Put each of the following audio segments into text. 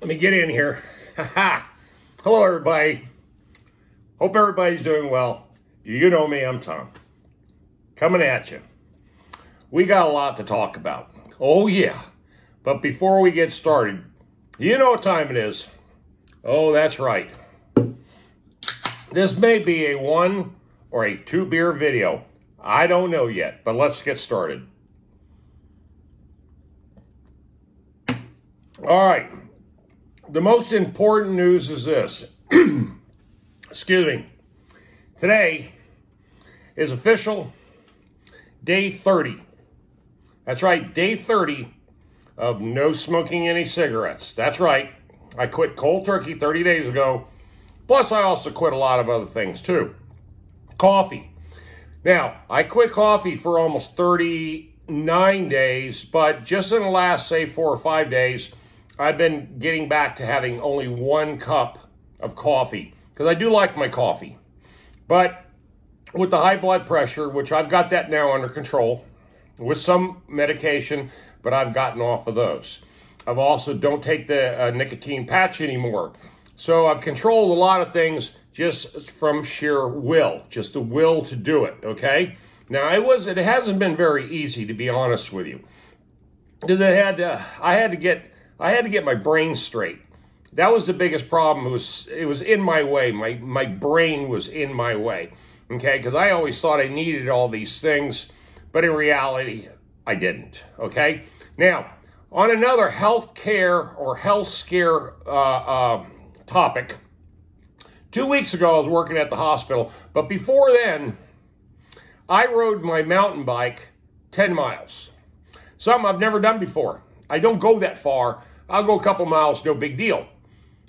Let me get in here. Hello, everybody. Hope everybody's doing well. You know me, I'm Tom. Coming at you. We got a lot to talk about. Oh, yeah. But before we get started, you know what time it is. Oh, that's right. This may be a 1 or a 2 beer video. I don't know yet, but let's get started. All right. The most important news is this. Excuse me. Today is official day 30. That's right, day 30 of no smoking any cigarettes. That's right. I quit cold turkey 30 days ago. Plus, I also quit a lot of other things too. Coffee. Now, I quit coffee for almost 39 days, but just in the last, say, 4 or 5 days, I've been getting back to having only 1 cup of coffee because I do like my coffee. But with the high blood pressure, which I've got that now under control with some medication, but I've gotten off of those. I've also don't take the nicotine patch anymore. So I've controlled a lot of things just from sheer will, just the will to do it, okay? Now, it hasn't been very easy, to be honest with you. Because I had to get my brain straight. That was the biggest problem. It was in my way. My brain was in my way. Okay? Because I always thought I needed all these things, but in reality, I didn't. Okay? Now, on another health care or health scare topic, 2 weeks ago I was working at the hospital, but before then, I rode my mountain bike 10 miles. Something I've never done before. I don't go that far. I'll go a couple miles, no big deal.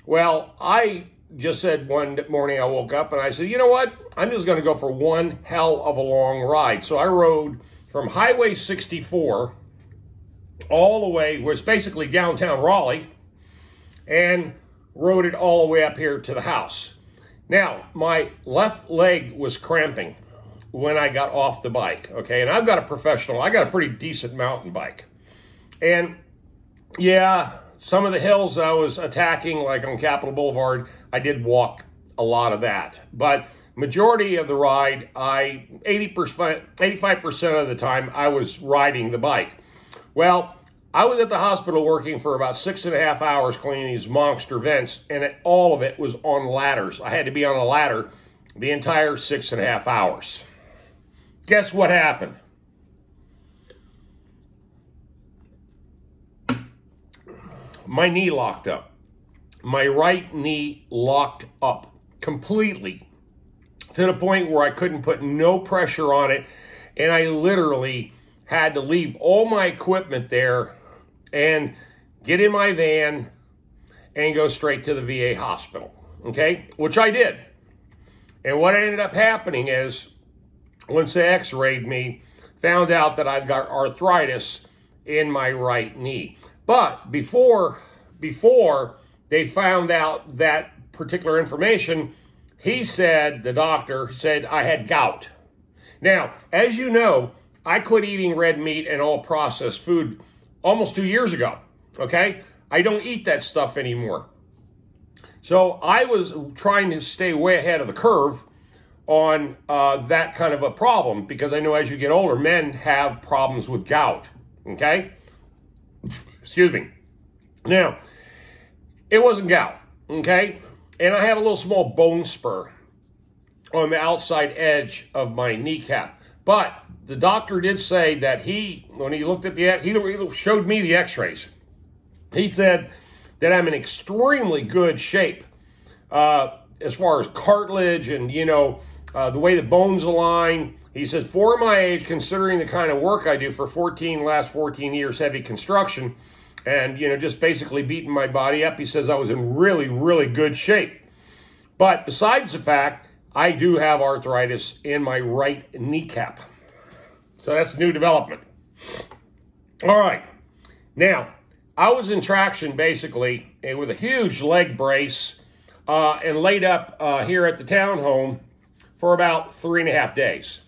Well, I just said one morning I woke up and I said, you know what? I'm just going to go for one hell of a long ride. So I rode from Highway 64 all the way, was basically downtown Raleigh, and rode it all the way up here to the house. Now, my left leg was cramping when I got off the bike, okay? And I've got a pretty decent mountain bike. And yeah, some of the hills that I was attacking, like on Capitol Boulevard, I did walk a lot of that. But majority of the ride, 85% of the time, I was riding the bike. Well, I was at the hospital working for about 6.5 hours cleaning these monster vents, and all of it was on ladders. I had to be on a ladder the entire 6.5 hours. Guess what happened? My knee locked up. My right knee locked up completely to the point where I couldn't put no pressure on it, and I literally had to leave all my equipment there and get in my van and go straight to the VA hospital, okay? Which I did. And what ended up happening is, once they x-rayed me, found out that I've got arthritis in my right knee. But before they found out that particular information, the doctor said I had gout. Now, as you know, I quit eating red meat and all processed food almost 2 years ago, okay? I don't eat that stuff anymore. So I was trying to stay way ahead of the curve on that kind of a problem, because I know as you get older, men have problems with gout, okay? Excuse me. Now, it wasn't gout, okay? And I have a little small bone spur on the outside edge of my kneecap. But the doctor did say that when he looked at he showed me the x-rays. He said that I'm in extremely good shape as far as cartilage and, the way the bones align. He says, for my age, considering the kind of work I do for last 14 years, heavy construction, and, just basically beating my body up, he says I was in really, really good shape. But besides the fact, I do have arthritis in my right kneecap. So that's a new development. All right. Now, I was in traction, basically, with a huge leg brace and laid up here at the townhome for about 3.5 days.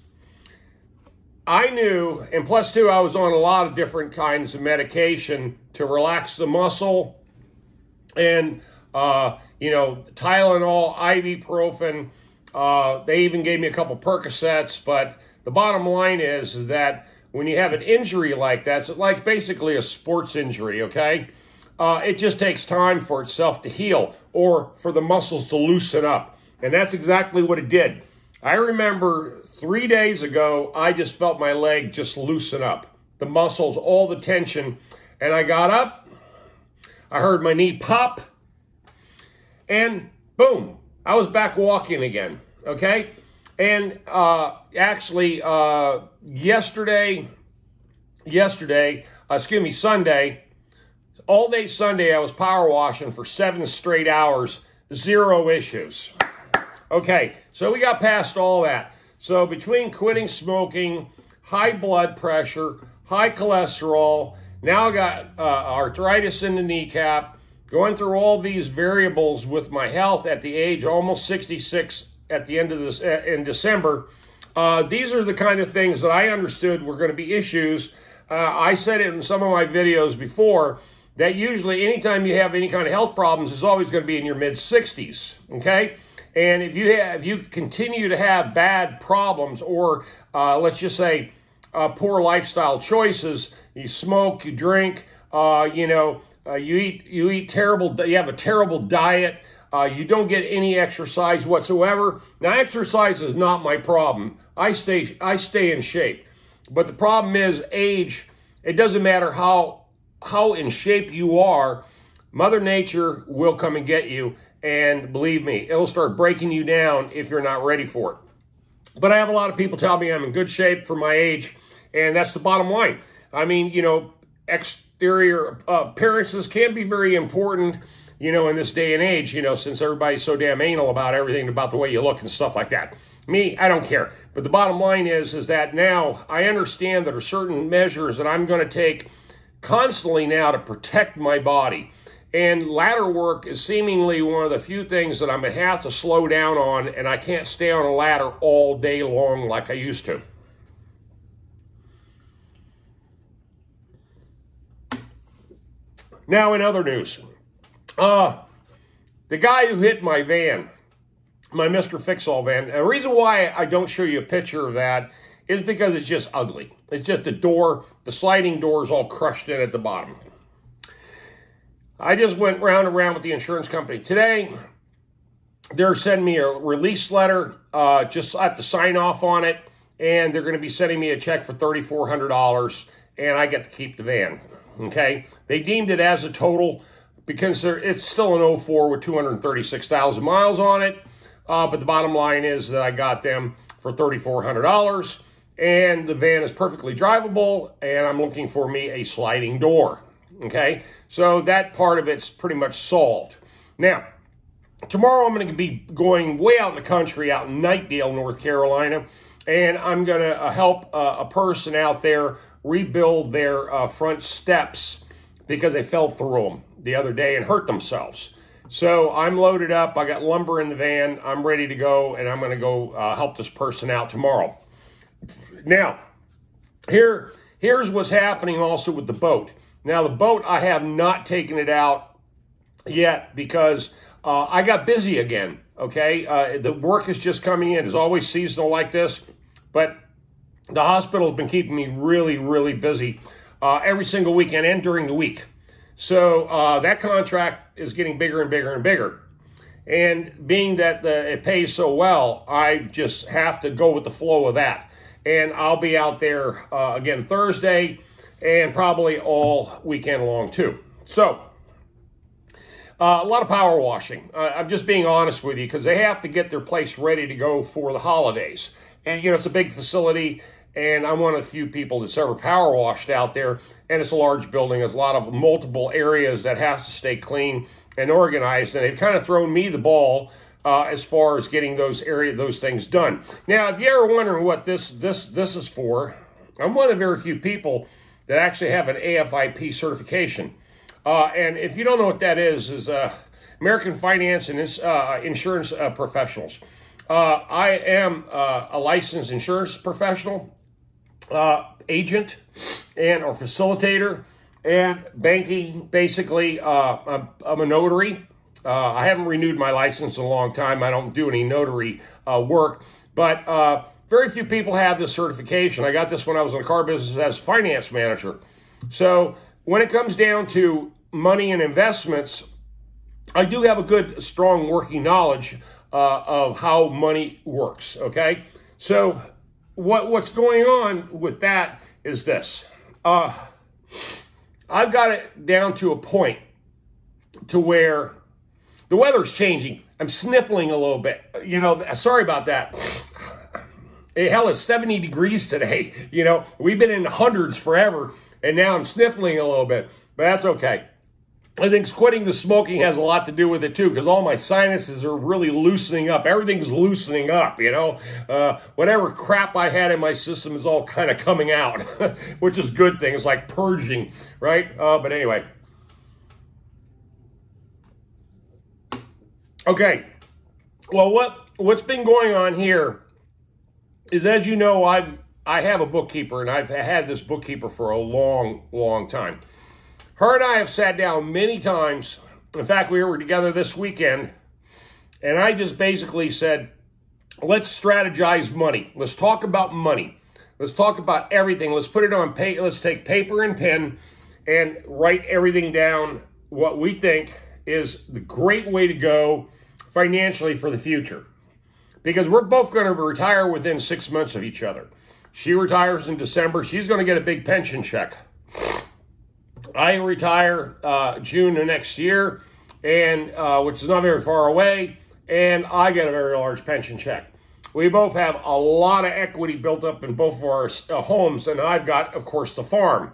I knew, and plus two, I was on a lot of different kinds of medication to relax the muscle and Tylenol, ibuprofen. They even gave me a couple Percocets. But the bottom line is that when you have an injury like that, it's like basically a sports injury, okay? It just takes time for itself to heal or for the muscles to loosen up. And that's exactly what it did. I remember 3 days ago, I just felt my leg just loosen up. The muscles, all the tension. And I got up. I heard my knee pop. And boom, I was back walking again, okay? And Sunday, all day Sunday, I was power washing for 7 straight hours, 0 issues. Okay, so we got past all that. So between quitting smoking, high blood pressure, high cholesterol, now I got arthritis in the kneecap, going through all these variables with my health at the age almost 66 at the end of this in December. These are the kind of things that I understood were going to be issues. I said it in some of my videos before that usually anytime you have any kind of health problems, it's always going to be in your mid-60s, okay? And if you continue to have bad problems or let's just say poor lifestyle choices, you smoke, you drink, you eat terrible, you have a terrible diet, you don't get any exercise whatsoever. Now, exercise is not my problem. I stay in shape. But the problem is age. It doesn't matter how in shape you are, Mother Nature will come and get you. And believe me, it'll start breaking you down if you're not ready for it. But I have a lot of people tell me I'm in good shape for my age, and that's the bottom line. I mean, exterior appearances can be very important, in this day and age, since everybody's so damn anal about everything, about the way you look and stuff like that. Me, I don't care. But the bottom line is that now I understand there are certain measures that I'm going to take constantly now to protect my body. And ladder work is seemingly one of the few things that I'm going to have to slow down on, and I can't stay on a ladder all day long like I used to. Now, in other news, the guy who hit my van, my Mr. Fix-All van, the reason why I don't show you a picture of that is because it's just ugly. It's just the sliding door is all crushed in at the bottom. I just went round and round with the insurance company today. They're sending me a release letter. I have to sign off on it, and they're going to be sending me a check for $3,400, and I get to keep the van. Okay? They deemed it as a total because it's still an 04 with 236,000 miles on it. But the bottom line is that I got them for $3,400, and the van is perfectly drivable, and I'm looking for me a sliding door. Okay, so that part of it's pretty much solved. Now, tomorrow I'm going to be going way out in the country, out in Knightdale, North Carolina, and I'm going to help a person out there rebuild their front steps because they fell through them the other day and hurt themselves. So I'm loaded up. I got lumber in the van. I'm ready to go, and I'm going to go help this person out tomorrow. Now, here's what's happening also with the boat. Now, the boat, I have not taken it out yet because I got busy again, okay? The work is just coming in. It's always seasonal like this, but the hospital has been keeping me really, really busy every single weekend and during the week. So that contract is getting bigger and bigger and bigger. And being that it pays so well, I just have to go with the flow of that. And I'll be out there again Thursday, and probably all weekend long too. So, a lot of power washing. I'm just being honest with you because they have to get their place ready to go for the holidays. And, it's a big facility, and I'm one of the few people that's ever power washed out there. And it's a large building. There's a lot of multiple areas that has to stay clean and organized. And they've kind of thrown me the ball as far as getting those things done. Now, if you're ever wondering what this is for, I'm one of the very few people that actually have an AFIP certification. And if you don't know what that is American Finance and Insurance Professionals. I am a licensed insurance professional, agent, or facilitator, and banking, basically. I'm a notary. I haven't renewed my license in a long time. I don't do any notary work, but very few people have this certification. I got this when I was in the car business as finance manager. So when it comes down to money and investments, I do have a good, strong working knowledge of how money works, okay? So what's going on with that is this. I've got it down to a point to where the weather's changing. I'm sniffling a little bit. You know, sorry about that. Hell, it's 70 degrees today. You know, we've been in the hundreds forever, and now I'm sniffling a little bit, but that's okay. I think quitting the smoking has a lot to do with it too, because all my sinuses are really loosening up. Everything's loosening up, you know. Whatever crap I had in my system is all kind of coming out, which is a good thing. It's like purging, right? But anyway. Okay. Well, what's been going on here is, as you know, I have a bookkeeper, and I've had this bookkeeper for a long, long time. Her and I have sat down many times. In fact, we were together this weekend, and I just basically said, let's strategize money. Let's talk about money. Let's talk about everything. Let's put it on paper. Let's take paper and pen and write everything down, what we think is the great way to go financially for the future. Because we're both going to retire within 6 months of each other. She retires in December. She's going to get a big pension check. I retire June of next year, and which is not very far away, and I get a very large pension check. We both have a lot of equity built up in both of our homes, and I've got, of course, the farm.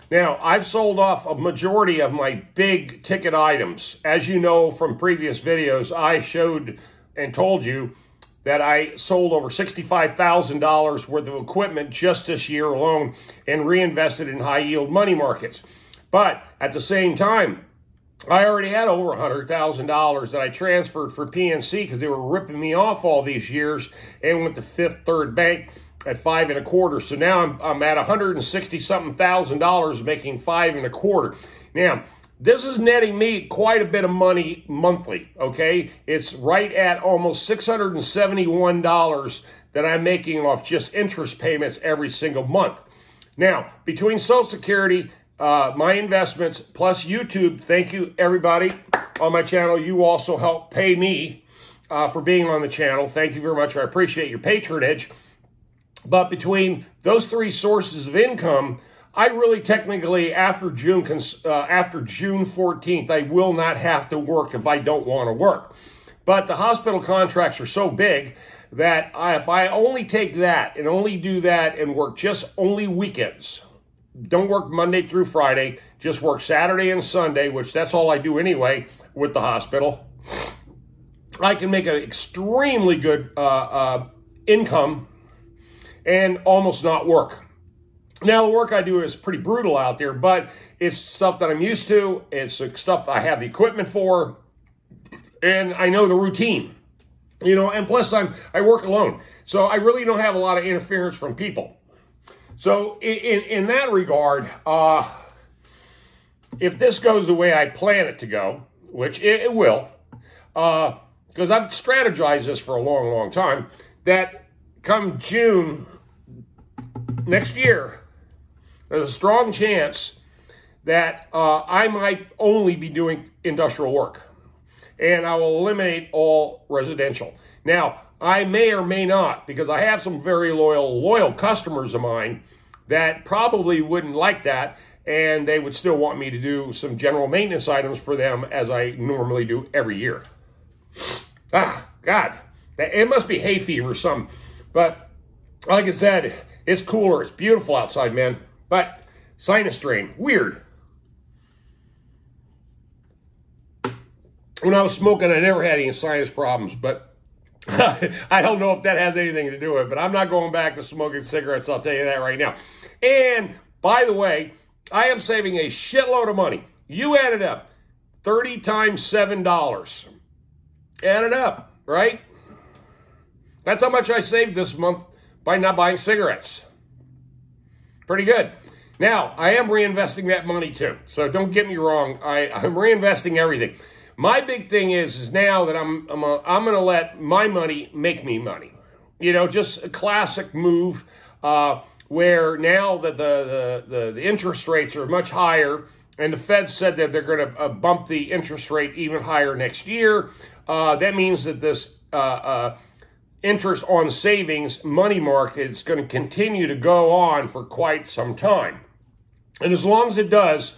Now, I've sold off a majority of my big ticket items. As you know from previous videos, I showed and told you that I sold over $65,000 worth of equipment just this year alone and reinvested in high-yield money markets. But at the same time, I already had over $100,000 that I transferred for PNC because they were ripping me off all these years, and went to Fifth Third Bank at 5 1/4. So now I'm at $160-something thousand, making 5 1/4. Now, this is netting me quite a bit of money monthly, okay? It's right at almost $671 that I'm making off just interest payments every single month. Now, between Social Security, my investments, plus YouTube, thank you everybody on my channel. You also help pay me for being on the channel. Thank you very much. I appreciate your patronage. But between those three sources of income, I really technically, after June 14th, I will not have to work if I don't want to work. But the hospital contracts are so big that if I only take that and only do that and work just only weekends, don't work Monday through Friday, just work Saturday and Sunday, which that's all I do anyway with the hospital, I can make an extremely good income and almost not work. Now, the work I do is pretty brutal out there, but it's stuff that I'm used to. It's stuff that I have the equipment for, and I know the routine, you know, and plus I work alone. So I really don't have a lot of interference from people. So in that regard, if this goes the way I plan it to go, which it will, because I've strategized this for a long, long time, that come June next year, there's a strong chance that I might only be doing industrial work, and I will eliminate all residential. Now, I may or may not, because I have some very loyal customers of mine that probably wouldn't like that, and they would still want me to do some general maintenance items for them as I normally do every year. Ah, God, it must be hay fever or something. But like I said, it's cooler. It's beautiful outside, man. But sinus drain, weird. When I was smoking, I never had any sinus problems, but I don't know if that has anything to do with it. But I'm not going back to smoking cigarettes, I'll tell you that right now. And by the way, I am saving a shitload of money. You add it up, 30 times $7. Add it up, right? That's how much I saved this month by not buying cigarettes. Pretty good. Now, I am reinvesting that money too. So don't get me wrong. I'm reinvesting everything. My big thing is now that I'm going to let my money make me money. You know, just a classic move where now that the interest rates are much higher, and the Fed said that they're going to bump the interest rate even higher next year. That means that this interest on savings money market is going to continue to go on for quite some time. And as long as it does,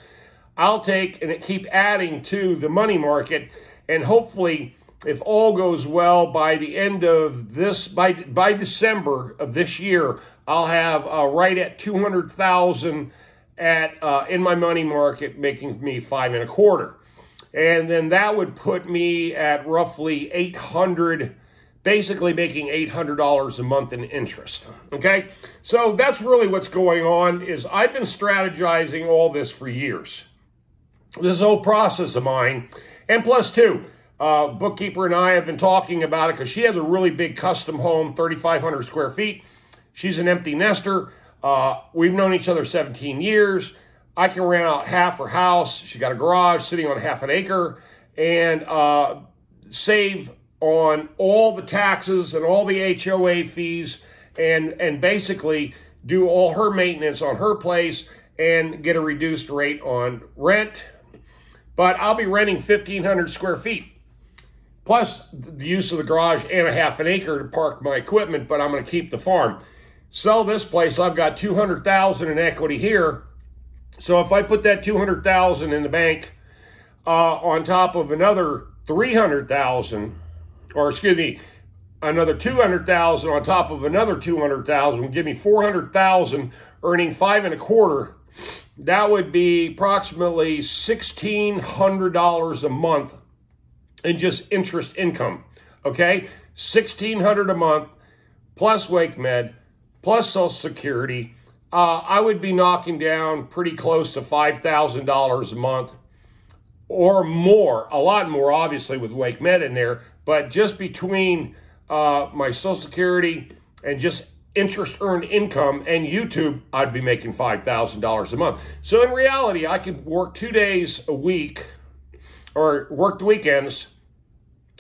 I'll take and keep adding to the money market, and hopefully, if all goes well, by the end of this, by December of this year, I'll have right at 200,000 in my money market, making me 5 1/4, and then that would put me at roughly 800. Basically making $800 a month in interest, okay? So that's really what's going on. Is I've been strategizing all this for years. This whole process of mine, and plus two, bookkeeper and I have been talking about it because she has a really big custom home, 3,500 square feet. She's an empty nester. We've known each other 17 years. I can rent out half her house. She got a garage sitting on half an acre, and save on all the taxes and all the HOA fees, and basically do all her maintenance on her place and get a reduced rate on rent. But I'll be renting 1,500 square feet, plus the use of the garage and a half an acre to park my equipment, but I'm going to keep the farm. Sell this place, I've got 200,000 in equity here. So if I put that 200,000 in the bank on top of another 300,000, or excuse me, another 200,000 on top of another 200,000 would give me 400,000, earning 5 1/4. That would be approximately $1,600 a month in just interest income. Okay, $1,600 a month plus Wake Med plus Social Security. I would be knocking down pretty close to $5,000 a month or more, a lot more, obviously, with Wake Med in there. But just between my Social Security and just interest earned income and YouTube, I'd be making $5,000 a month. So in reality, I could work 2 days a week or work the weekends.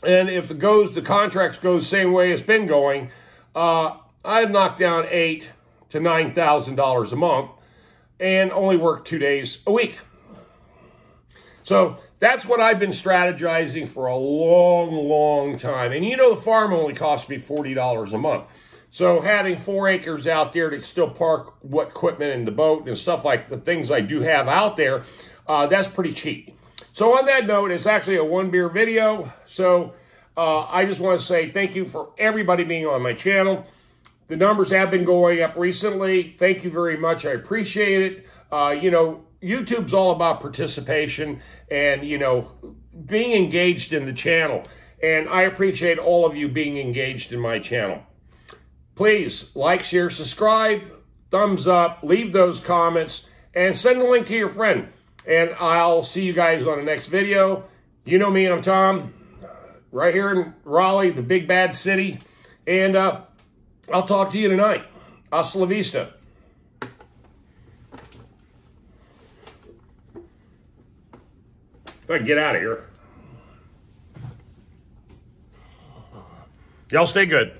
And if the contracts go the same way it's been going, I'd knock down $8,000 to $9,000 a month and only work 2 days a week. So that's what I've been strategizing for a long, long time. And you know, the farm only cost me $40 a month. So having 4 acres out there to still park what equipment in the boat and stuff like the things I do have out there, that's pretty cheap. So on that note, it's actually a 1 beer video. So I just want to say thank you for everybody being on my channel. The numbers have been going up recently. Thank you very much. I appreciate it. You know, YouTube's all about participation and, you know, being engaged in the channel. And I appreciate all of you being engaged in my channel. Please like, share, subscribe, thumbs up, leave those comments, and send a link to your friend. And I'll see you guys on the next video. You know me, I'm Tom, right here in Raleigh, the big bad city. And I'll talk to you tonight. Hasta la vista. If I can get out of here. Y'all stay good.